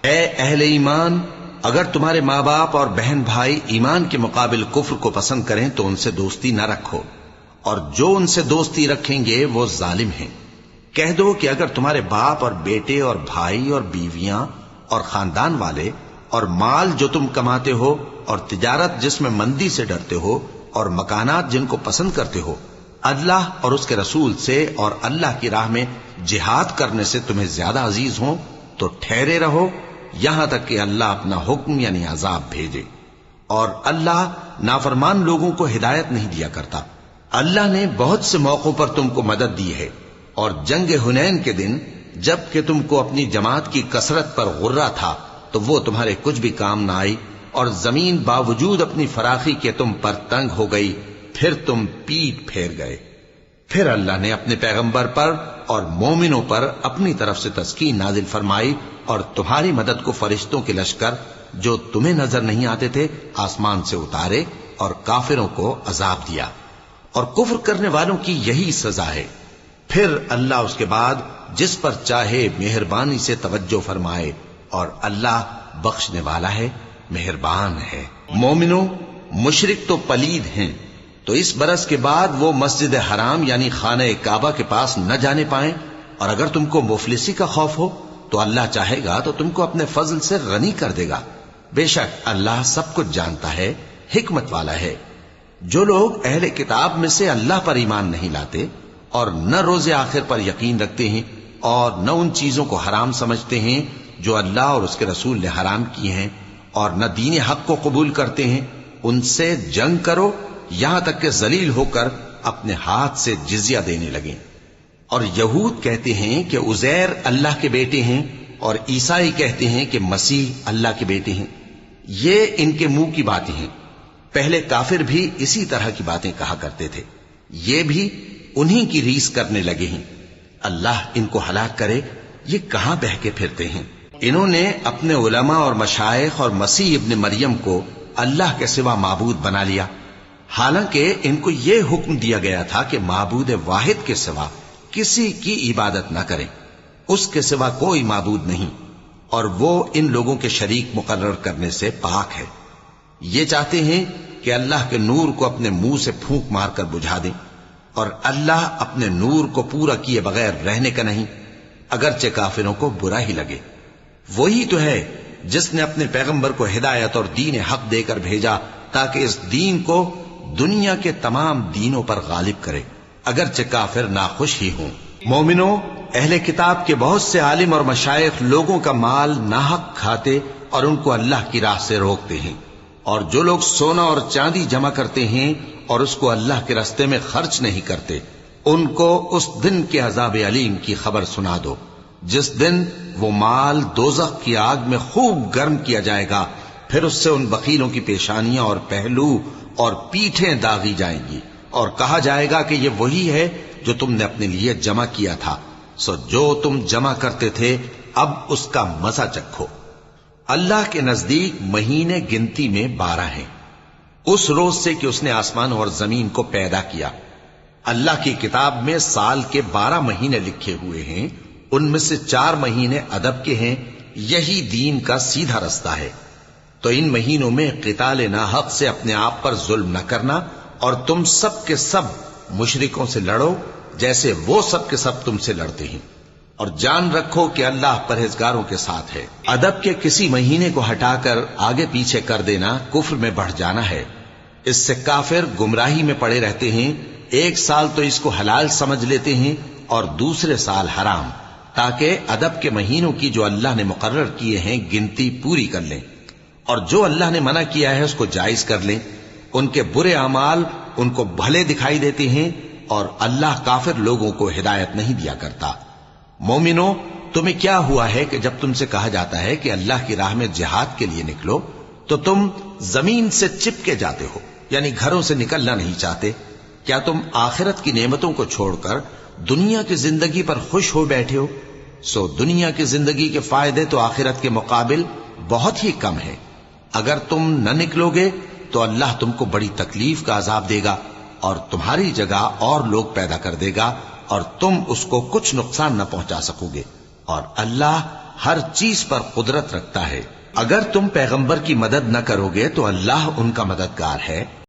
اے اہل ایمان، اگر تمہارے ماں باپ اور بہن بھائی ایمان کے مقابل کفر کو پسند کریں تو ان سے دوستی نہ رکھو، اور جو ان سے دوستی رکھیں گے وہ ظالم ہیں۔ کہہ دو کہ اگر تمہارے باپ اور بیٹے اور بھائی اور بیویاں اور خاندان والے اور مال جو تم کماتے ہو اور تجارت جس میں مندی سے ڈرتے ہو اور مکانات جن کو پسند کرتے ہو اللہ اور اس کے رسول سے اور اللہ کی راہ میں جہاد کرنے سے تمہیں زیادہ عزیز ہوں تو ٹھہرے رہو یہاں تک کہ اللہ اپنا حکم یعنی عذاب بھیجے، اور اللہ نافرمان لوگوں کو ہدایت نہیں دیا کرتا۔ اللہ نے بہت سے موقعوں پر تم کو مدد دی ہے، اور جنگ حنین کے دن جب کہ تم کو اپنی جماعت کی کثرت پر غرہ تھا تو وہ تمہارے کچھ بھی کام نہ آئی، اور زمین باوجود اپنی فراخی کے تم پر تنگ ہو گئی، پھر تم پیٹ پھیر گئے۔ پھر اللہ نے اپنے پیغمبر پر اور مومنوں پر اپنی طرف سے تسکین نازل فرمائی، اور تمہاری مدد کو فرشتوں کے لشکر جو تمہیں نظر نہیں آتے تھے آسمان سے اتارے، اور کافروں کو عذاب دیا، اور کفر کرنے والوں کی یہی سزا ہے۔ پھر اللہ اس کے بعد جس پر چاہے مہربانی سے توجہ فرمائے، اور اللہ بخشنے والا ہے، مہربان ہے۔ مومنوں، مشرک تو پلید ہیں، تو اس برس کے بعد وہ مسجد حرام یعنی خانہ کعبہ کے پاس نہ جانے پائیں، اور اگر تم کو مفلسی کا خوف ہو تو اللہ چاہے گا تو تم کو اپنے فضل سے غنی کر دے گا، بے شک اللہ سب کچھ جانتا ہے، حکمت والا ہے۔ جو لوگ اہل کتاب میں سے اللہ پر ایمان نہیں لاتے اور نہ روز آخر پر یقین رکھتے ہیں اور نہ ان چیزوں کو حرام سمجھتے ہیں جو اللہ اور اس کے رسول نے حرام کی ہیں، اور نہ دین حق کو قبول کرتے ہیں، ان سے جنگ کرو یہاں تک کہ ذلیل ہو کر اپنے ہاتھ سے جزیہ دینے لگیں۔ اور یہود کہتے ہیں کہ عزیر اللہ کے بیٹے ہیں، اور عیسائی کہتے ہیں کہ مسیح اللہ کے بیٹے ہیں۔ یہ ان کے منہ کی باتیں ہیں، پہلے کافر بھی اسی طرح کی باتیں کہا کرتے تھے، یہ بھی انہی کی ریس کرنے لگے ہیں۔ اللہ ان کو ہلاک کرے، یہ کہاں بہکے پھرتے ہیں۔ انہوں نے اپنے علماء اور مشائخ اور مسیح ابن مریم کو اللہ کے سوا معبود بنا لیا، حالانکہ ان کو یہ حکم دیا گیا تھا کہ معبود واحد کے سوا کسی کی عبادت نہ کریں، اس کے سوا کوئی معبود نہیں، اور وہ ان لوگوں کے شریک مقرر کرنے سے پاک ہے۔ یہ چاہتے ہیں کہ اللہ کے نور کو اپنے منہ سے پھونک مار کر بجھا دیں، اور اللہ اپنے نور کو پورا کیے بغیر رہنے کا نہیں، اگرچہ کافروں کو برا ہی لگے۔ وہی تو ہے جس نے اپنے پیغمبر کو ہدایت اور دین حق دے کر بھیجا تاکہ اس دین کو دنیا کے تمام دینوں پر غالب کرے، اگرچہ کافر ناخوش ہی ہوں۔ مومنوں، اہل کتاب کے بہت سے عالم اور مشائخ لوگوں کا مال ناحق کھاتے اور ان کو اللہ کی راہ سے روکتے ہیں، اور جو لوگ سونا اور چاندی جمع کرتے ہیں اور اس کو اللہ کے راستے میں خرچ نہیں کرتے، ان کو اس دن کے عذاب علیم کی خبر سنا دو، جس دن وہ مال دوزخ کی آگ میں خوب گرم کیا جائے گا، پھر اس سے ان بخیلوں کی پیشانیاں اور پہلو اور پیٹھیں داغی جائیں گی، اور کہا جائے گا کہ یہ وہی ہے جو تم نے اپنے لیے جمع کیا تھا، سو جو تم جمع کرتے تھے اب اس کا مزہ چکھو۔ اللہ کے نزدیک مہینے گنتی میں 12 ہیں، اس روز سے کہ اس نے آسمان اور زمین کو پیدا کیا۔ اللہ کی کتاب میں سال کے 12 مہینے لکھے ہوئے ہیں، ان میں سے 4 مہینے ادب کے ہیں، یہی دین کا سیدھا رستہ ہے۔ تو ان مہینوں میں قتال ناحق سے اپنے آپ پر ظلم نہ کرنا، اور تم سب کے سب مشرکوں سے لڑو جیسے وہ سب کے سب تم سے لڑتے ہیں، اور جان رکھو کہ اللہ پرہیزگاروں کے ساتھ ہے۔ ادب کے کسی مہینے کو ہٹا کر آگے پیچھے کر دینا کفر میں بڑھ جانا ہے، اس سے کافر گمراہی میں پڑے رہتے ہیں۔ ایک سال تو اس کو حلال سمجھ لیتے ہیں اور دوسرے سال حرام، تاکہ ادب کے مہینوں کی جو اللہ نے مقرر کیے ہیں گنتی پوری کر لیں، اور جو اللہ نے منع کیا ہے اس کو جائز کر لیں۔ ان کے برے اعمال ان کو بھلے دکھائی دیتے ہیں، اور اللہ کافر لوگوں کو ہدایت نہیں دیا کرتا۔ مومنوں، تمہیں کیا ہوا ہے کہ جب تم سے کہا جاتا ہے کہ اللہ کی راہ میں جہاد کے لیے نکلو تو تم زمین سے چپکے جاتے ہو، یعنی گھروں سے نکلنا نہیں چاہتے؟ کیا تم آخرت کی نعمتوں کو چھوڑ کر دنیا کی زندگی پر خوش ہو بیٹھے ہو؟ سو دنیا کی زندگی کے فائدے تو آخرت کے مقابل بہت ہی کم ہے۔ اگر تم نہ نکلو گے تو اللہ تم کو بڑی تکلیف کا عذاب دے گا، اور تمہاری جگہ اور لوگ پیدا کر دے گا، اور تم اس کو کچھ نقصان نہ پہنچا سکو گے، اور اللہ ہر چیز پر قدرت رکھتا ہے۔ اگر تم پیغمبر کی مدد نہ کرو گے تو اللہ ان کا مددگار ہے۔